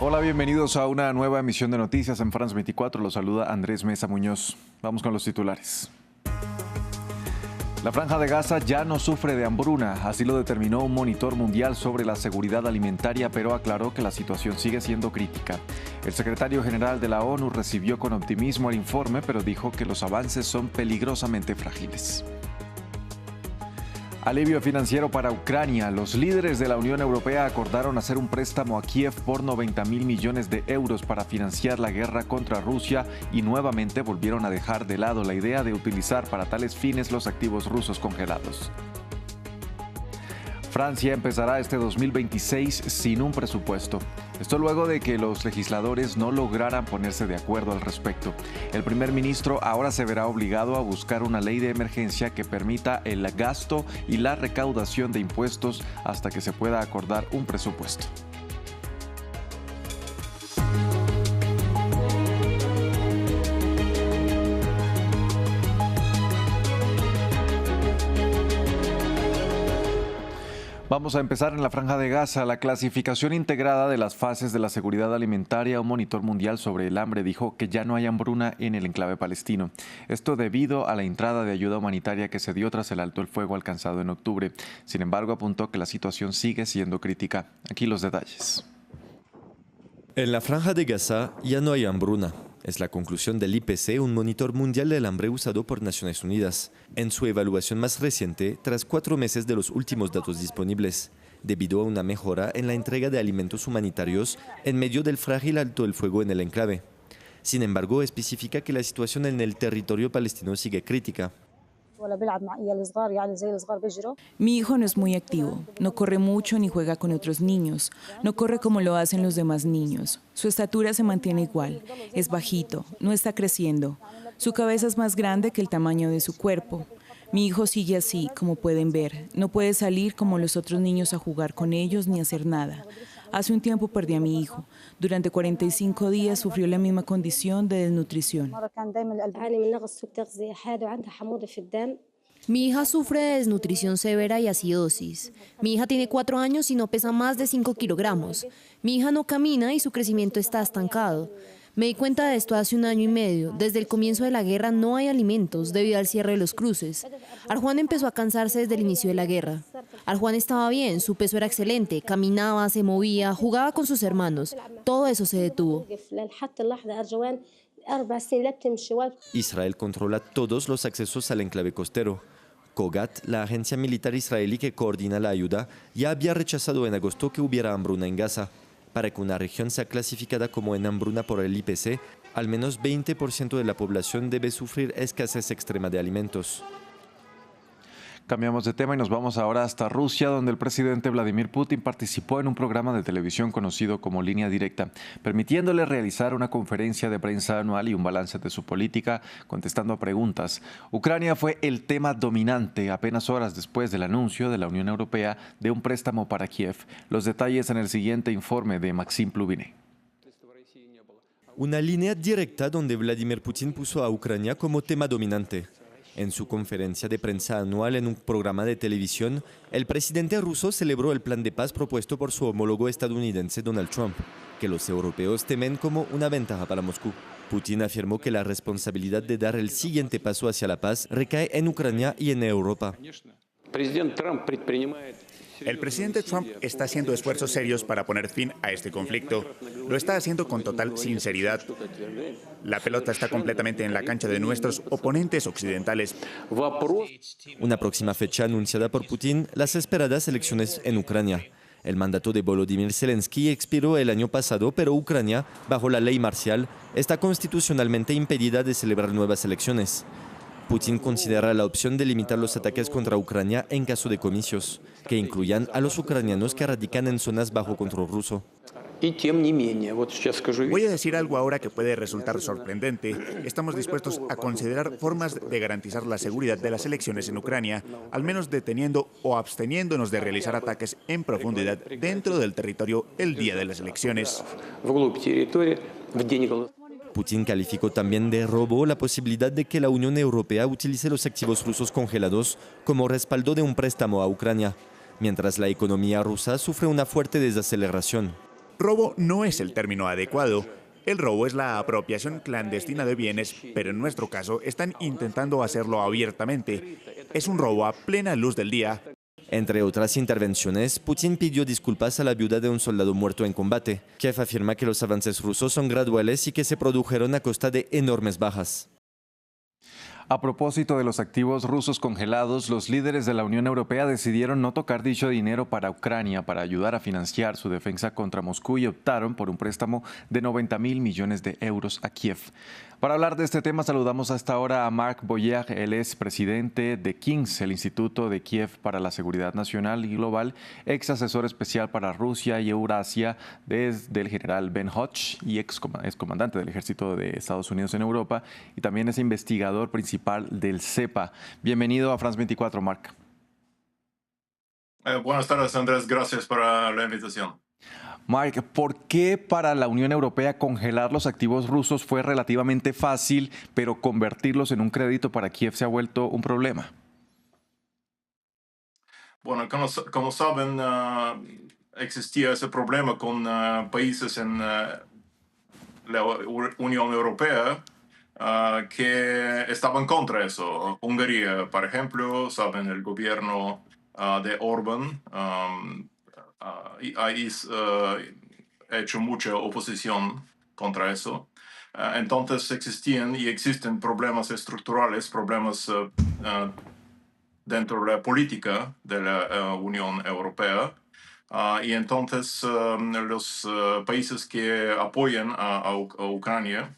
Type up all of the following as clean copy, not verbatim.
Hola, bienvenidos a una nueva emisión de noticias en France 24. Los saluda Andrés Mesa Muñoz. Vamos con los titulares. La Franja de Gaza ya no sufre de hambruna, así lo determinó un monitor mundial sobre la seguridad alimentaria, pero aclaró que la situación sigue siendo crítica. El secretario general de la ONU recibió con optimismo el informe, pero dijo que los avances son peligrosamente frágiles. Alivio financiero para Ucrania. Los líderes de la Unión Europea acordaron hacer un préstamo a Kiev por 90.000 millones de euros para financiar la guerra contra Rusia y nuevamente volvieron a dejar de lado la idea de utilizar para tales fines los activos rusos congelados. Francia empezará este 2026 sin un presupuesto. Esto luego de que los legisladores no lograran ponerse de acuerdo al respecto. El primer ministro ahora se verá obligado a buscar una ley de emergencia que permita el gasto y la recaudación de impuestos hasta que se pueda acordar un presupuesto. Vamos a empezar en la Franja de Gaza. La clasificación integrada de las fases de la seguridad alimentaria, un monitor mundial sobre el hambre, dijo que ya no hay hambruna en el enclave palestino. Esto debido a la entrada de ayuda humanitaria que se dio tras el alto el fuego alcanzado en octubre. Sin embargo, apuntó que la situación sigue siendo crítica. Aquí los detalles. En la Franja de Gaza ya no hay hambruna. Es la conclusión del IPC, un monitor mundial del hambre usado por Naciones Unidas, en su evaluación más reciente tras 4 meses de los últimos datos disponibles, debido a una mejora en la entrega de alimentos humanitarios en medio del frágil alto el fuego en el enclave. Sin embargo, especifica que la situación en el territorio palestino sigue crítica. Mi hijo no es muy activo, no corre mucho ni juega con otros niños, no corre como lo hacen los demás niños. Su estatura se mantiene igual, es bajito, no está creciendo. Su cabeza es más grande que el tamaño de su cuerpo. Mi hijo sigue así, como pueden ver, no puede salir como los otros niños a jugar con ellos ni hacer nada. Hace un tiempo perdí a mi hijo. Durante 45 días sufrió la misma condición de desnutrición. Mi hija sufre de desnutrición severa y acidosis. Mi hija tiene 4 años y no pesa más de 5 kilogramos. Mi hija no camina y su crecimiento está estancado. Me di cuenta de esto hace 1 año y medio. Desde el comienzo de la guerra no hay alimentos debido al cierre de los cruces. Arjuan empezó a cansarse desde el inicio de la guerra. Arjuan estaba bien, su peso era excelente, caminaba, se movía, jugaba con sus hermanos. Todo eso se detuvo. Israel controla todos los accesos al enclave costero. Kogat, la agencia militar israelí que coordina la ayuda, ya había rechazado en agosto que hubiera hambruna en Gaza. Para que una región sea clasificada como en hambruna por el IPC, al menos 20% de la población debe sufrir escasez extrema de alimentos. Cambiamos de tema y nos vamos ahora hasta Rusia, donde el presidente Vladimir Putin participó en un programa de televisión conocido como Línea Directa, permitiéndole realizar una conferencia de prensa anual y un balance de su política, contestando a preguntas. Ucrania fue el tema dominante apenas horas después del anuncio de la Unión Europea de un préstamo para Kiev. Los detalles en el siguiente informe de Maxim Plubiné. Una línea directa donde Vladimir Putin puso a Ucrania como tema dominante. En su conferencia de prensa anual en un programa de televisión, el presidente ruso celebró el plan de paz propuesto por su homólogo estadounidense Donald Trump, que los europeos temen como una ventaja para Moscú. Putin afirmó que la responsabilidad de dar el siguiente paso hacia la paz recae en Ucrania y en Europa. El presidente Trump está haciendo esfuerzos serios para poner fin a este conflicto. Lo está haciendo con total sinceridad. La pelota está completamente en la cancha de nuestros oponentes occidentales. Una próxima fecha anunciada por Putin, las esperadas elecciones en Ucrania. El mandato de Volodymyr Zelensky expiró el año pasado, pero Ucrania, bajo la ley marcial, está constitucionalmente impedida de celebrar nuevas elecciones. Putin considera la opción de limitar los ataques contra Ucrania en caso de comicios, que incluyan a los ucranianos que radican en zonas bajo control ruso. Voy a decir algo ahora que puede resultar sorprendente. Estamos dispuestos a considerar formas de garantizar la seguridad de las elecciones en Ucrania, al menos deteniendo o absteniéndonos de realizar ataques en profundidad dentro del territorio el día de las elecciones. Putin calificó también de robo la posibilidad de que la Unión Europea utilice los activos rusos congelados como respaldo de un préstamo a Ucrania, mientras la economía rusa sufre una fuerte desaceleración. Robo no es el término adecuado. El robo es la apropiación clandestina de bienes, pero en nuestro caso están intentando hacerlo abiertamente. Es un robo a plena luz del día. Entre otras intervenciones, Putin pidió disculpas a la viuda de un soldado muerto en combate. Kiev afirma que los avances rusos son graduales y que se produjeron a costa de enormes bajas. A propósito de los activos rusos congelados, los líderes de la Unión Europea decidieron no tocar dicho dinero para Ucrania para ayudar a financiar su defensa contra Moscú y optaron por un préstamo de 90.000 millones de euros a Kiev. Para hablar de este tema saludamos hasta ahora a Mark Boyer, él es presidente de King's, el Instituto de Kiev para la Seguridad Nacional y Global, ex asesor especial para Rusia y Eurasia del general Ben Hodge y ex comandante del ejército de Estados Unidos en Europa y también es investigador principal del CEPA. Bienvenido a France 24, Mark. Buenas tardes, Andrés. Gracias por la invitación. Mark, ¿por qué para la Unión Europea congelar los activos rusos fue relativamente fácil, pero convertirlos en un crédito para Kiev se ha vuelto un problema? Bueno, como saben, existía ese problema con países en la Unión Europea que estaban contra eso. Hungría, por ejemplo, saben, el gobierno de Orbán ha hecho mucha oposición contra eso. Entonces existían y existen problemas estructurales, problemas dentro de la política de la Unión Europea. Y entonces los países que apoyan a Ucrania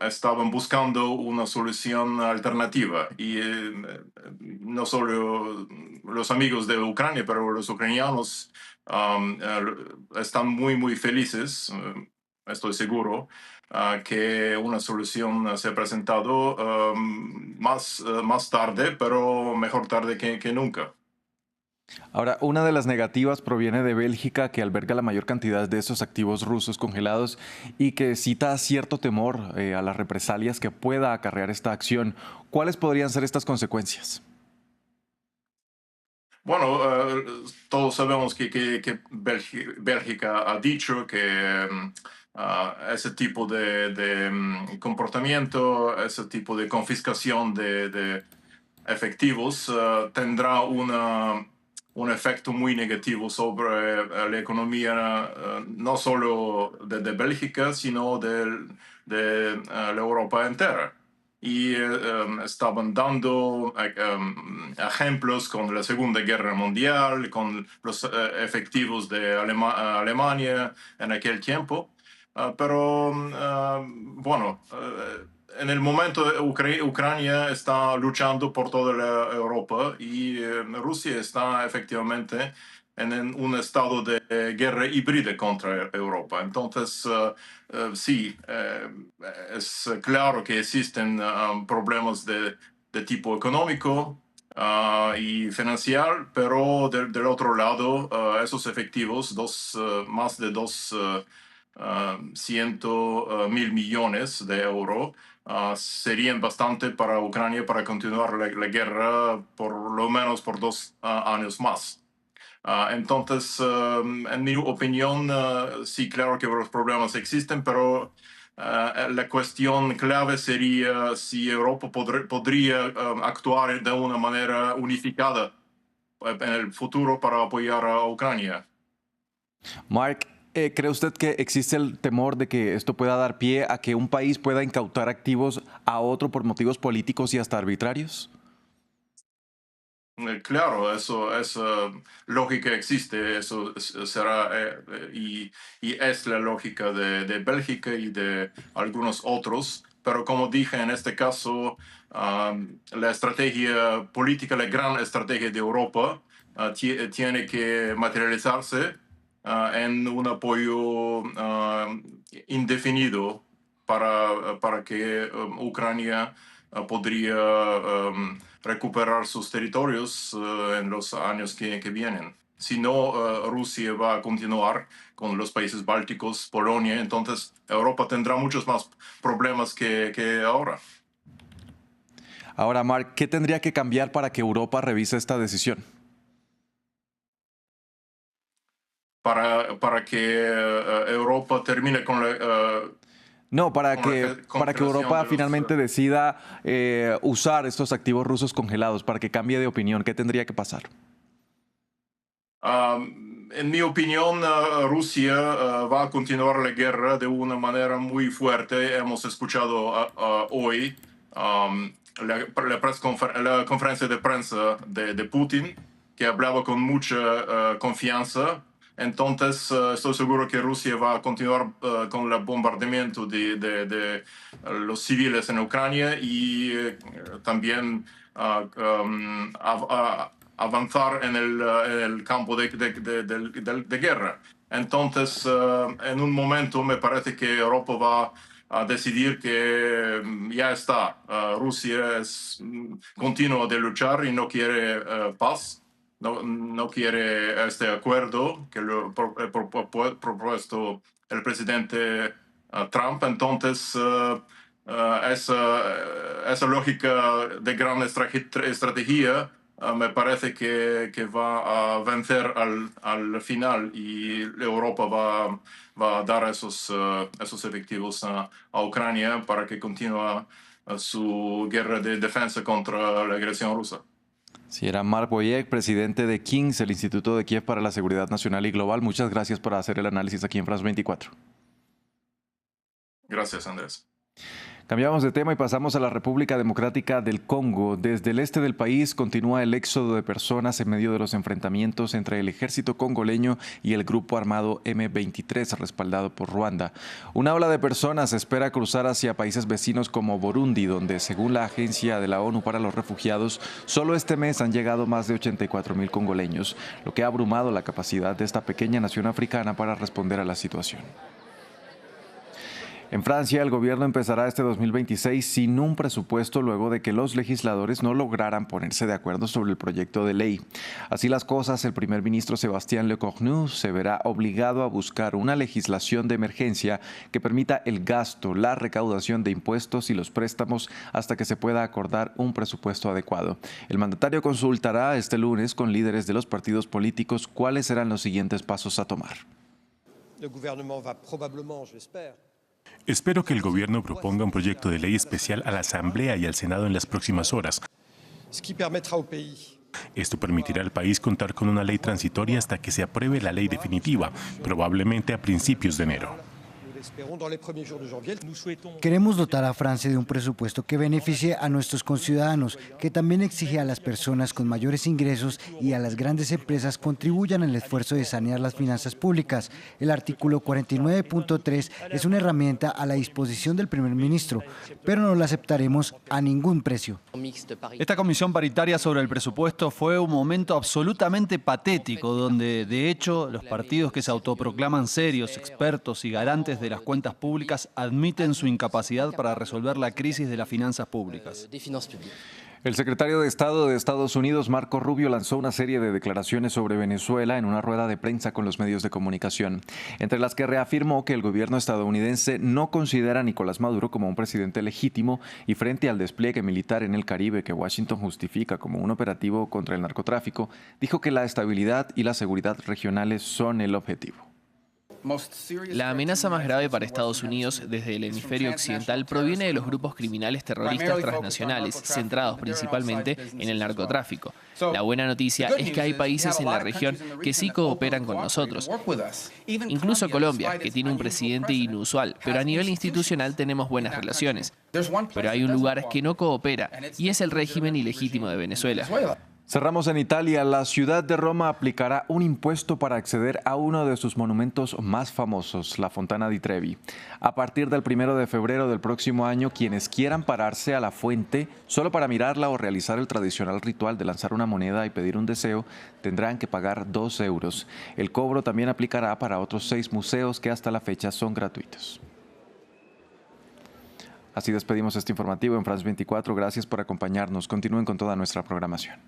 estaban buscando una solución alternativa y no solo los amigos de Ucrania, pero los ucranianos están muy felices, estoy seguro, que una solución se ha presentado más tarde, pero mejor tarde que nunca. Ahora, una de las negativas proviene de Bélgica, que alberga la mayor cantidad de esos activos rusos congelados y que cita cierto temor a las represalias que pueda acarrear esta acción. ¿Cuáles podrían ser estas consecuencias? Bueno, todos sabemos que Bélgica ha dicho que ese tipo de comportamiento, ese tipo de confiscación de efectivos tendrá un efecto muy negativo sobre la economía no solo de Bélgica, sino de la Europa entera. Y estaban dando ejemplos con la Segunda Guerra Mundial, con los efectivos de Alemania en aquel tiempo. Pero bueno, en el momento Ucrania está luchando por toda la Europa y Rusia está efectivamente en un estado de guerra híbrida contra Europa. Entonces, sí, es claro que existen problemas de tipo económico y financiero, pero del otro lado, esos efectivos, más de 200.000 millones de euros, serían bastante para Ucrania para continuar la guerra por lo menos por 2 años más. Entonces, en mi opinión, sí, claro que los problemas existen, pero la cuestión clave sería si Europa podría actuar de una manera unificada en el futuro para apoyar a Ucrania. Mark, ¿cree usted que existe el temor de que esto pueda dar pie a que un país pueda incautar activos a otro por motivos políticos y hasta arbitrarios? Claro, esa lógica existe, eso será y es la lógica de Bélgica y de algunos otros, pero como dije, en este caso, la estrategia política, la gran estrategia de Europa tiene que materializarse en un apoyo indefinido para que Ucrania podría recuperar sus territorios en los años que vienen. Si no, Rusia va a continuar con los países bálticos, Polonia, entonces Europa tendrá muchos más problemas que ahora. Ahora, Mark, ¿qué tendría que cambiar para que Europa revise esta decisión? para que Europa termine con la... No, para que Europa los, finalmente decida usar estos activos rusos congelados, para que cambie de opinión. ¿Qué tendría que pasar? En mi opinión, Rusia va a continuar la guerra de una manera muy fuerte. Hemos escuchado hoy la conferencia de prensa de Putin, que hablaba con mucha confianza. Entonces, estoy seguro que Rusia va a continuar con el bombardamiento de los civiles en Ucrania y también avanzar en el campo de guerra. Entonces, en un momento me parece que Europa va a decidir que ya está. Rusia continúa de luchar y no quiere paz. No quiere este acuerdo que lo propuesto el presidente Trump. Entonces, esa lógica de gran estrategia me parece que va a vencer al final y Europa va a dar esos efectivos a Ucrania para que continúe su guerra de defensa contra la agresión rusa. Sí, era Mark Boyek, presidente de King's, el Instituto de Kiev para la Seguridad Nacional y Global. Muchas gracias por hacer el análisis aquí en France 24. Gracias, Andrés. Cambiamos de tema y pasamos a la República Democrática del Congo. Desde el este del país continúa el éxodo de personas en medio de los enfrentamientos entre el ejército congoleño y el grupo armado M23, respaldado por Ruanda. Una ola de personas espera cruzar hacia países vecinos como Burundi, donde, según la Agencia de la ONU para los Refugiados, solo este mes han llegado más de 84,000 congoleños, lo que ha abrumado la capacidad de esta pequeña nación africana para responder a la situación. En Francia, el gobierno empezará este 2026 sin un presupuesto luego de que los legisladores no lograran ponerse de acuerdo sobre el proyecto de ley. Así las cosas, el primer ministro Sébastien Lecornu se verá obligado a buscar una legislación de emergencia que permita el gasto, la recaudación de impuestos y los préstamos hasta que se pueda acordar un presupuesto adecuado. El mandatario consultará este lunes con líderes de los partidos políticos cuáles serán los siguientes pasos a tomar. Espero que el gobierno proponga un proyecto de ley especial a la Asamblea y al Senado en las próximas horas. Esto permitirá al país contar con una ley transitoria hasta que se apruebe la ley definitiva, probablemente a principios de enero. Queremos dotar a Francia de un presupuesto que beneficie a nuestros conciudadanos, que también exige a las personas con mayores ingresos y a las grandes empresas contribuyan al esfuerzo de sanear las finanzas públicas. El artículo 49.3 es una herramienta a la disposición del primer ministro, pero no la aceptaremos a ningún precio. Esta comisión paritaria sobre el presupuesto fue un momento absolutamente patético, donde, de hecho, los partidos que se autoproclaman serios, expertos y garantes de las cuentas públicas admiten su incapacidad para resolver la crisis de las finanzas públicas. El secretario de Estado de Estados Unidos, Marco Rubio, lanzó una serie de declaraciones sobre Venezuela en una rueda de prensa con los medios de comunicación, entre las que reafirmó que el gobierno estadounidense no considera a Nicolás Maduro como un presidente legítimo y frente al despliegue militar en el Caribe que Washington justifica como un operativo contra el narcotráfico, dijo que la estabilidad y la seguridad regionales son el objetivo. La amenaza más grave para Estados Unidos desde el hemisferio occidental proviene de los grupos criminales terroristas transnacionales, centrados principalmente en el narcotráfico. La buena noticia es que hay países en la región que sí cooperan con nosotros. Incluso Colombia, que tiene un presidente inusual, pero a nivel institucional tenemos buenas relaciones. Pero hay un lugar que no coopera, y es el régimen ilegítimo de Venezuela. Cerramos en Italia. La ciudad de Roma aplicará un impuesto para acceder a uno de sus monumentos más famosos, la Fontana di Trevi. A partir del 1 de febrero del próximo año, quienes quieran pararse a la fuente solo para mirarla o realizar el tradicional ritual de lanzar una moneda y pedir un deseo, tendrán que pagar 2 euros. El cobro también aplicará para otros 6 museos que hasta la fecha son gratuitos. Así despedimos este informativo en France 24. Gracias por acompañarnos. Continúen con toda nuestra programación.